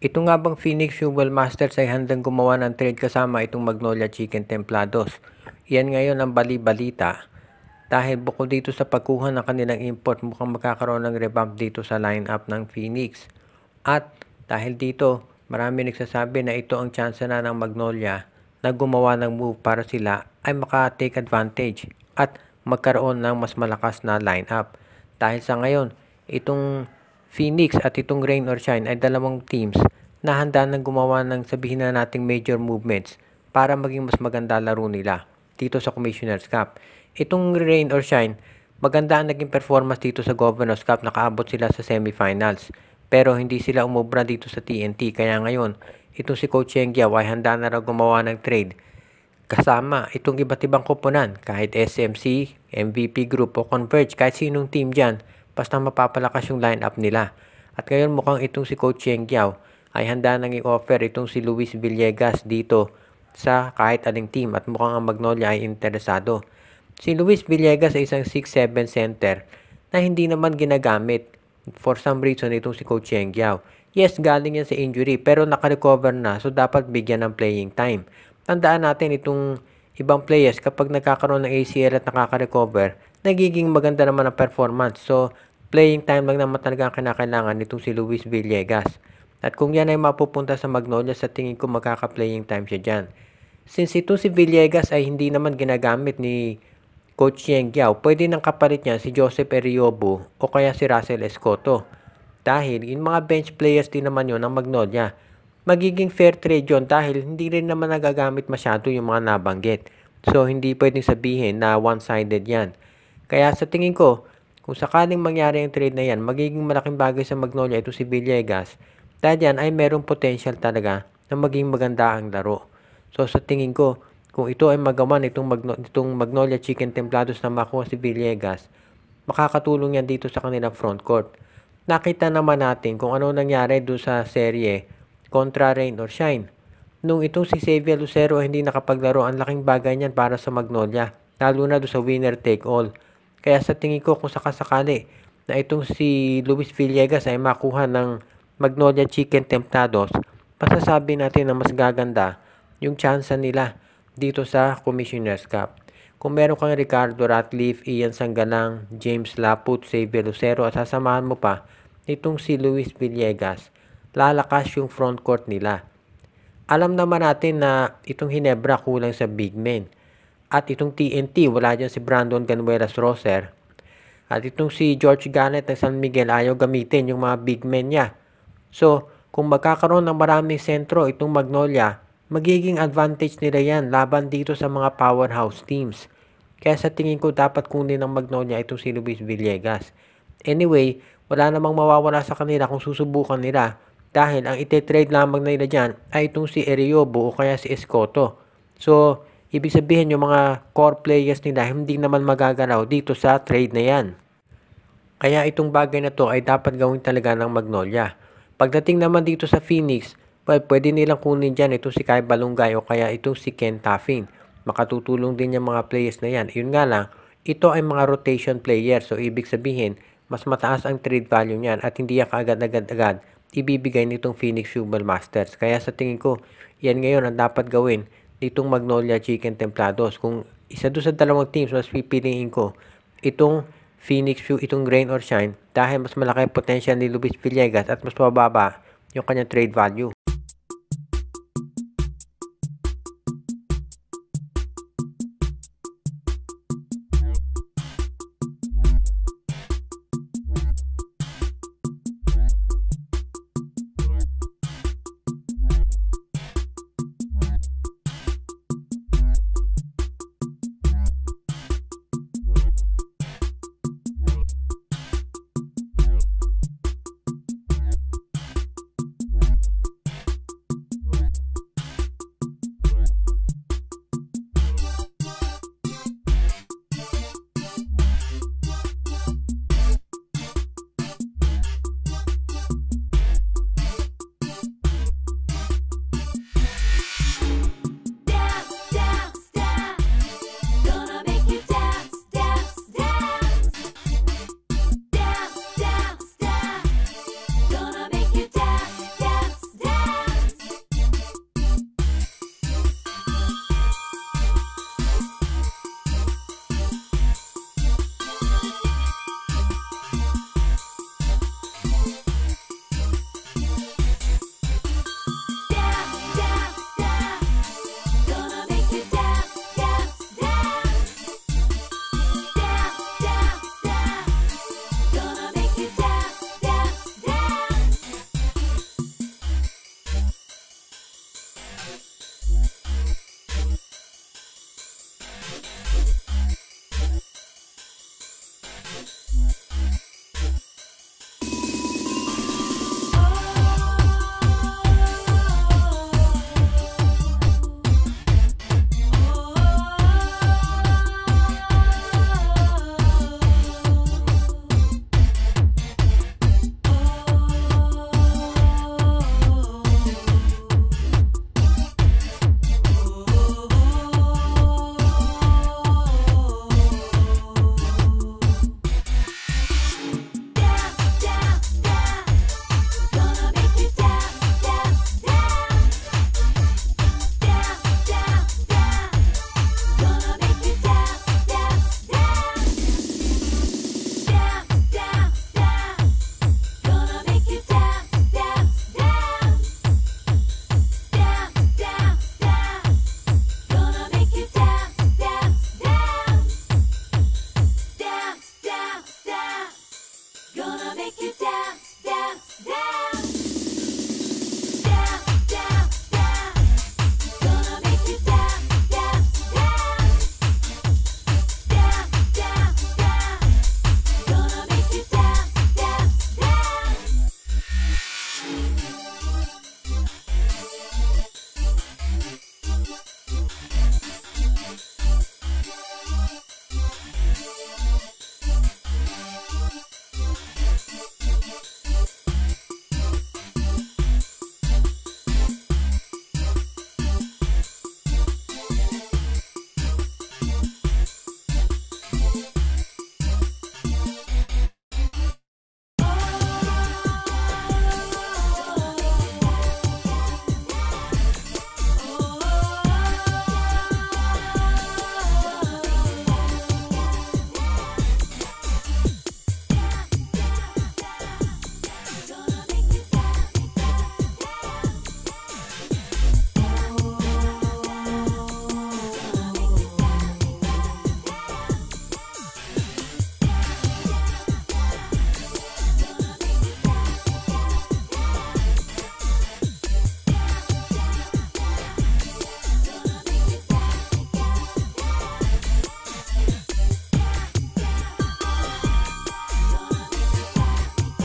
Ito nga bang Phoenix Fuel Masters ay handang gumawa ng trade kasama itong Magnolia Chicken Templados? Yan ngayon ang bali-balita dahil bukod dito sa pagkuha ng kanilang import, mukhang magkakaroon ng revamp dito sa lineup ng Phoenix. At dahil dito, marami nagsasabi na ito ang chance na ng Magnolia na gumawa ng move para sila ay maka-take advantage at magkaroon ng mas malakas na lineup. Dahil sa ngayon, itong Phoenix at itong Rain or Shine ay dalawang teams na handa nang gumawa ng sabihin na nating major movements para maging mas maganda laro nila dito sa Commissioner's Cup. Itong Rain or Shine, maganda ang naging performance dito sa Governor's Cup, nakaabot sila sa semifinals. Pero hindi sila umubra dito sa TNT, kaya ngayon, itong si Coach Yeng Guiao ay handa na raw gumawa ng trade kasama itong iba't ibang koponan, kahit SMC, MVP Group o Converge, kahit sinong team dyan, basta mapapalakas yung lineup nila. At ngayon mukhang itong si Coach Yeng Guiao ay handa nang i-offer itong si Luis Villegas dito sa kahit aling team at mukhang ang Magnolia ay interesado. Si Luis Villegas ay isang 6'7" center na hindi naman ginagamit for some reason itong si Coach Yeng Guiao. Yes, galing yan sa injury pero nakarecover na, so dapat bigyan ng playing time. Tandaan natin itong ibang players kapag nagkakaroon ng ACL at nakaka-recover, nagiging maganda naman ang performance. So, playing time lang naman talaga ang kinakailangan nitong si Luis Villegas. At kung yan ay mapupunta sa Magnolia, sa tingin ko magkaka-playing time siya dyan. Since itong si Villegas ay hindi naman ginagamit ni Coach Yeng Guiao, pwede nang kapalit niya si Joseph Eriobo o kaya si Russell Escoto. Dahil yung mga bench players din naman yun ng Magnolia. Magiging fair trade yun dahil hindi rin naman nagagamit masyado yung mga nabanggit. So, hindi pwedeng sabihin na one-sided yan. Kaya sa tingin ko, kung sakaling mangyari ang trade na yan, magiging malaking bagay sa Magnolia ito si Villegas. Dahil yan ay merong potential talaga na maging maganda ang laro. So, sa tingin ko, kung ito ay magawa nitong Magnolia Chicken Templados na makuha si Villegas, makakatulong yan dito sa kanilang front court. Nakita naman natin kung ano nangyari doon sa serye kontra Rain or Shine. Nung itong si Xavier Lucero hindi nakapaglaro, ang laking bagay niyan para sa Magnolia, lalo na doon sa winner take all. Kaya sa tingin ko kung sakasakali na itong si Luis Villegas ay makuha ng Magnolia Chicken Templados, masasabi natin na mas gaganda yung chance nila dito sa Commissioner's Cup. Kung meron kang Ricardo Ratcliffe, Ian Sanggalang, James Laput, Xavier Lucero at sasamahan mo pa itong si Luis Villegas, lalakas yung front court nila. Alam naman natin na itong Hinebra kulang sa big men. At itong TNT, wala dyan si Brandon Ganuelas-Roser. At itong si George Garnett ng San Miguel, ayaw gamitin yung mga big men niya. So, kung magkakaroon ng maraming sentro itong Magnolia, magiging advantage nila yan laban dito sa mga powerhouse teams. Kaya sa tingin ko dapat kunin ng Magnolia itong si Luis Villegas. Anyway, wala namang mawawala sa kanila kung susubukan nila. Dahil ang ite-trade lamang nila dyan ay itong si Eriobo o kaya si Escoto. So, ibig sabihin yung mga core players nila hindi naman magagalaw dito sa trade na yan. Kaya itong bagay na to ay dapat gawin talaga ng Magnolia. Pagdating naman dito sa Phoenix, well, pwede nilang kunin dyan itong si Kai Balungay o kaya itong si Ken Taffin. Makatutulong din yung mga players na yan. Yun nga lang, ito ay mga rotation players. So, ibig sabihin, mas mataas ang trade value niyan at hindi yan kaagad-agad ibibigay nitong Phoenix Fuel Masters. Kaya sa tingin ko, yan ngayon ang dapat gawin nitong Magnolia Chicken Templados. Kung isa doon sa dalawang teams, mas pipiliin ko itong itong Rain or Shine dahil mas malaki ang potential ni Luis Villegas at mas mababa yung kanyang trade value.